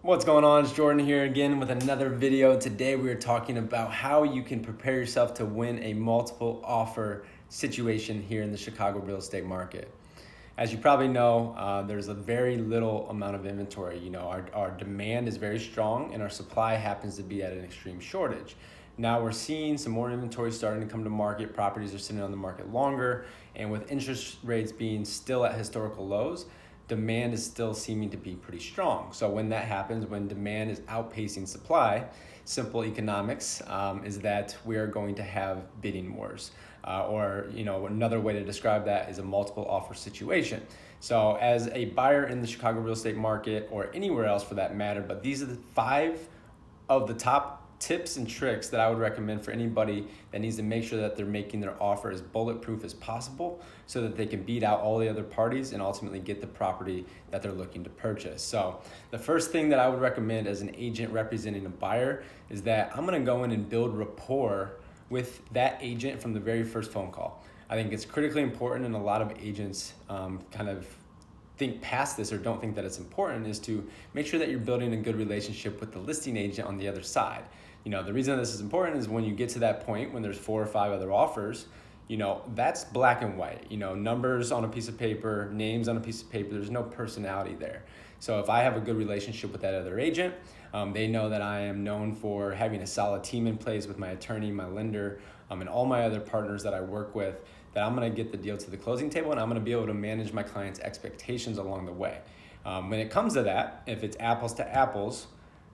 What's going on? It's Jordan here again with another video. Today we are talking about how you can prepare yourself to win a multiple offer situation here in the Chicago real estate market. As you probably know, there's a very little amount of inventory. Our demand is very strong and our supply happens to be at an extreme shortage. Now we're seeing some more inventory starting to come to market. Properties are sitting on the market longer, and with interest rates being still at historical lows, demand is still seeming to be pretty strong. So when that happens, when demand is outpacing supply, simple economics is that we are going to have bidding wars. Or another way to describe that is a multiple offer situation. So as a buyer in the Chicago real estate market, or anywhere else for that matter, but these are the 5 of the top tips and tricks that I would recommend for anybody that needs to make sure that they're making their offer as bulletproof as possible so that they can beat out all the other parties and ultimately get the property that they're looking to purchase. So the first thing that I would recommend as an agent representing a buyer is that I'm gonna go in and build rapport with that agent from the very first phone call. I think it's critically important, and a lot of agents kind of think past this or don't think that it's important, is to make sure that you're building a good relationship with the listing agent on the other side. The reason this is important is when you get to that point when there's 4 or 5 other offers, that's black and white. Numbers on a piece of paper, names on a piece of paper, there's no personality there. So if I have a good relationship with that other agent, they know that I am known for having a solid team in place with my attorney, my lender, and all my other partners that I work with, that I'm gonna get the deal to the closing table and I'm gonna be able to manage my client's expectations along the way. When it comes to that, if it's apples to apples,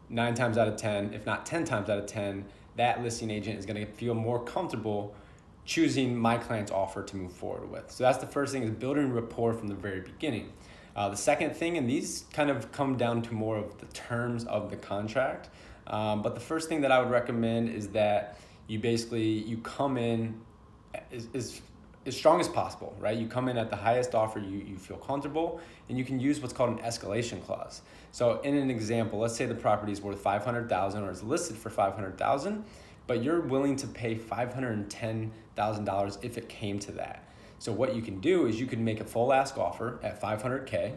9 times out of 10, if not 10 times out of 10, that listing agent is gonna feel more comfortable choosing my client's offer to move forward with. So that's the first thing, is building rapport from the very beginning. The second thing, and these kind of come down to more of the terms of the contract, but the first thing that I would recommend is that you come in as strong as possible, right? You come in at the highest offer you feel comfortable, and you can use what's called an escalation clause. So in an example, let's say the property is worth $500,000 or is listed for $500,000, but you're willing to pay $510,000 if it came to that. So what you can do is you can make a full ask offer at $500K,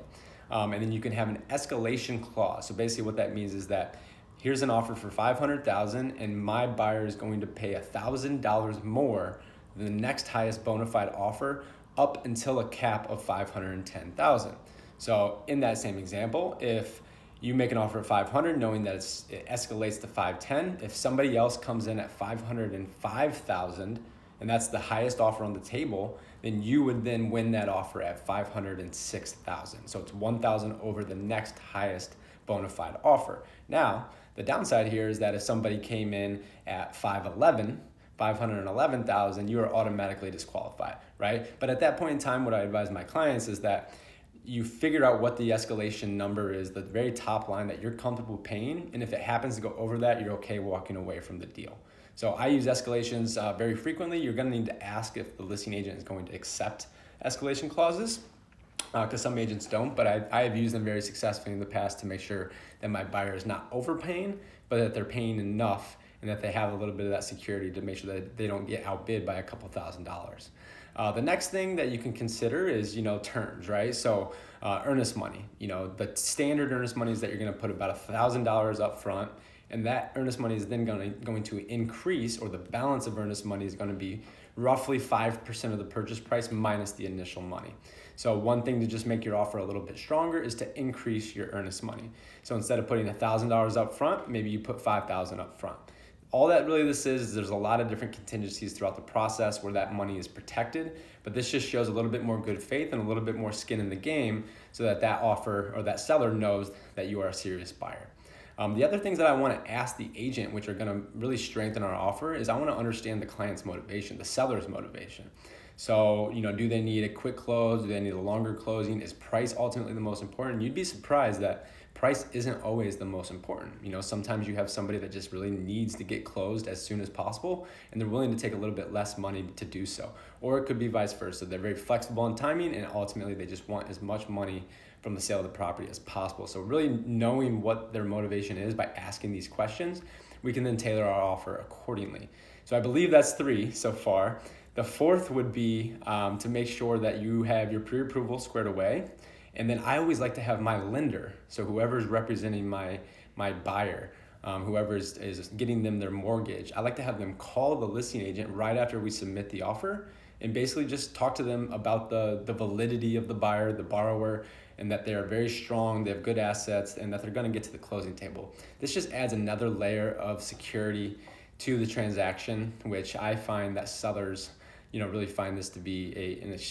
and then you can have an escalation clause. So basically what that means is that here's an offer for $500,000 and my buyer is going to pay $1,000 more than the next highest bona fide offer up until a cap of $510,000. So in that same example, if you make an offer at 500, knowing that it escalates to 510. If somebody else comes in at 505,000, and that's the highest offer on the table, then you would then win that offer at 506,000. So it's 1,000 over the next highest bona fide offer. Now, the downside here is that if somebody came in at 511,000, you are automatically disqualified, right? But at that point in time, what I advise my clients is that you figure out what the escalation number is, the very top line that you're comfortable paying, and if it happens to go over that, you're okay walking away from the deal. So I use escalations very frequently. You're gonna need to ask if the listing agent is going to accept escalation clauses, because some agents don't, but I have used them very successfully in the past to make sure that my buyer is not overpaying, but that they're paying enough and that they have a little bit of that security to make sure that they don't get outbid by a couple $1,000s. The next thing that you can consider is, terms, right? So earnest money, the standard earnest money is that you're gonna put about $1,000 up front, and that earnest money is then going to increase, or the balance of earnest money is gonna be roughly 5% of the purchase price minus the initial money. So one thing to just make your offer a little bit stronger is to increase your earnest money. So instead of putting $1,000 up front, maybe you put $5,000 up front. All that really this is there's a lot of different contingencies throughout the process where that money is protected, but this just shows a little bit more good faith and a little bit more skin in the game so that that offer or that seller knows that you are a serious buyer. The other things that I want to ask the agent, which are going to really strengthen our offer, is I want to understand the client's motivation, the seller's motivation. So, do they need a quick close? Do they need a longer closing? Is price ultimately the most important? You'd be surprised that price isn't always the most important. Sometimes you have somebody that just really needs to get closed as soon as possible, and they're willing to take a little bit less money to do so. Or it could be vice versa. They're very flexible in timing, and ultimately they just want as much money from the sale of the property as possible. So really knowing what their motivation is by asking these questions, we can then tailor our offer accordingly. So I believe that's 3 so far. The fourth would be to make sure that you have your pre-approval squared away And then I always like to have my lender, so whoever's representing my buyer, whoever is getting them their mortgage, I like to have them call the listing agent right after we submit the offer and basically just talk to them about the validity of the buyer, the borrower, and that they are very strong, they have good assets, and that they're going to get to the closing table. This just adds another layer of security to the transaction, which I find that sellers really find this to be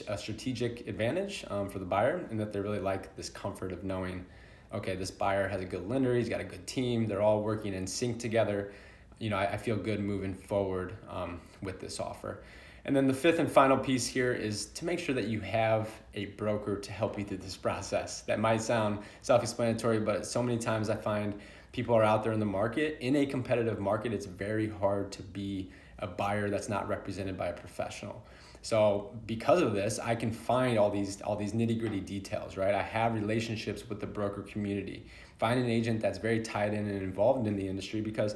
a strategic advantage for the buyer, and that they really like this comfort of knowing, okay, this buyer has a good lender, he's got a good team, they're all working in sync together. I feel good moving forward with this offer. And then the fifth and final piece here is to make sure that you have a broker to help you through this process. That might sound self-explanatory, but so many times I find people are out there in the market. In a competitive market, it's very hard to be a buyer that's not represented by a professional. So because of this, I can find all these nitty-gritty details, right? I have relationships with the broker community. Find an agent that's very tied in and involved in the industry, because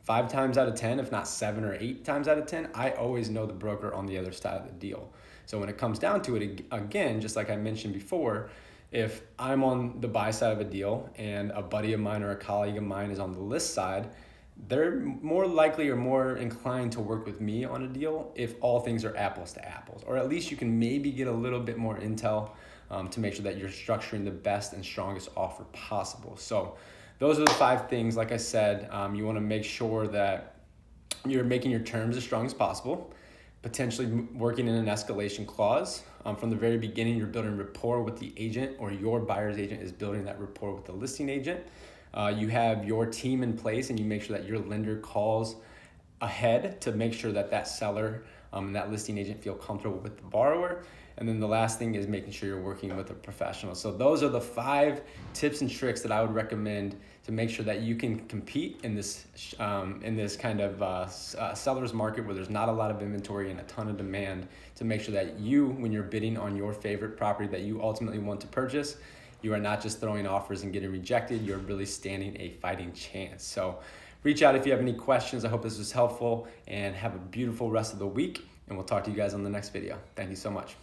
5 times out of 10, if not 7 or 8 times out of 10, I always know the broker on the other side of the deal. So when it comes down to it, again, just like I mentioned before, if I'm on the buy side of a deal and a buddy of mine or a colleague of mine is on the list side, they're more likely or more inclined to work with me on a deal if all things are apples to apples, or at least you can maybe get a little bit more intel to make sure that you're structuring the best and strongest offer possible. So those are the 5 things. Like I said, you want to make sure that you're making your terms as strong as possible, potentially working in an escalation clause. From the very beginning, you're building rapport with the agent, or your buyer's agent is building that rapport with the listing agent. You have your team in place, and you make sure that your lender calls ahead to make sure that seller and that listing agent feel comfortable with the borrower. And then the last thing is making sure you're working with a professional. So those are the 5 tips and tricks that I would recommend to make sure that you can compete in this kind of seller's market where there's not a lot of inventory and a ton of demand, to make sure that you, when you're bidding on your favorite property that you ultimately want to purchase, you are not just throwing offers and getting rejected. You're really standing a fighting chance. So reach out if you have any questions. I hope this was helpful, and have a beautiful rest of the week, and we'll talk to you guys on the next video. Thank you so much.